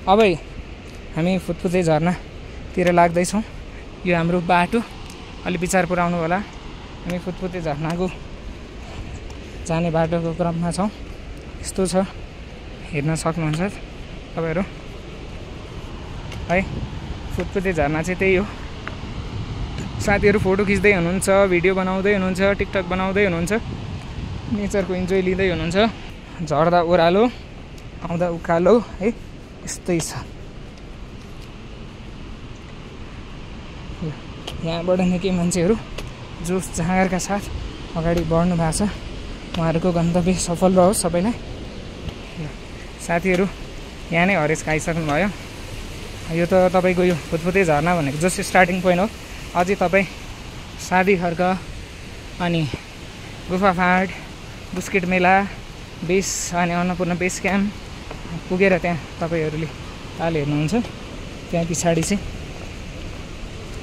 अब हामी फुत्फुते झरनातिर लाग्दैछौँ। यो हाम्रो बाटो अलि विचारपुर आउनु होला। हामी फुत्फुते झरनाको जाने बाटोको क्रममा छौँ। यस्तो छ, हेर्न सक्नुहुन्छ तपाईँहरू है। फुत्फुते झरना चाहिँ त्यही हो। साथीहरू फोटो खिच्दै हुनुहुन्छ, भिडियो बनाउँदै हुनुहुन्छ, टिकटक बनाउँदै हुनुहुन्छ, नेचरको इन्जोय लिँदै हुनुहुन्छ। झर्दा ओह्रालो, आउँदा उकालो है, यस्तै छ। यहाँबाट निकै मान्छेहरू जोस जाँगरका साथ अगाडि बढ्नु भएको छ। उहाँहरूको गन्तव्य सफल रहोस् सबैलाई। साथीहरू यहाँ नै हरेस खाइसक्नुभयो। यो त तपाईँको यो फुत्फुते झरना भनेको जस्ट स्टार्टिङ पोइन्ट हो। अझै तपाईँ सादी खर्क अनि गुफा फाँट, बुस्केट मेला, बेस अनि अन्नपूर्ण बेस क्याम्प पुगेर त्यहाँ तपाईँहरूले ताल हेर्नुहुन्छ। त्यहाँ पछाडि चाहिँ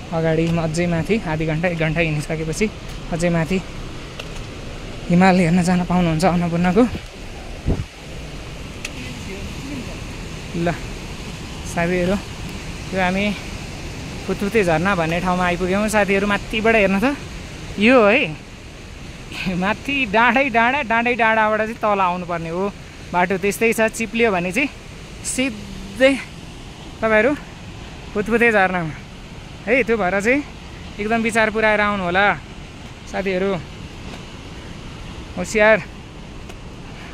अगाडि अझै माथि आधी घन्टा 1 घन्टा हिँडिसकेपछि अझै माथि हिमाल हेर्न जान पाउनुहुन्छ अन्नपूर्णको। ल साथीहरू, यो हामी फुत्फुते झरना भन्ने ठाउँमा आइपुग्यौँ। साथीहरू माथिबाट हेर्नु त, यो है माथि डाँडै डाँडाबाट चाहिँ तल आउनुपर्ने हो बाटो। त्यस्तै छ, चिप्लियो भने चाहिँ सिधै तपाईँहरू फुत्फुते झरनामा है। त्यो भएर चाहिँ एकदम विचार पुऱ्याएर आउनु होला साथीहरू। होसियार,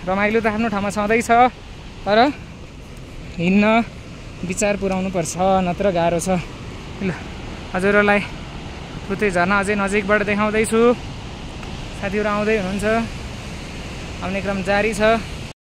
रमाइलो त आफ्नो ठाउँमा छँदैछ, तर हिँड्न विचार पुऱ्याउनु पर्छ, नत्र गाह्रो छ। ल हजुरहरूलाई फुत्फुते झरना अझै नजिकबाट देखाउँदैछु। साथीहरू आउँदै हुनुहुन्छ, आउने क्रम जारी छ।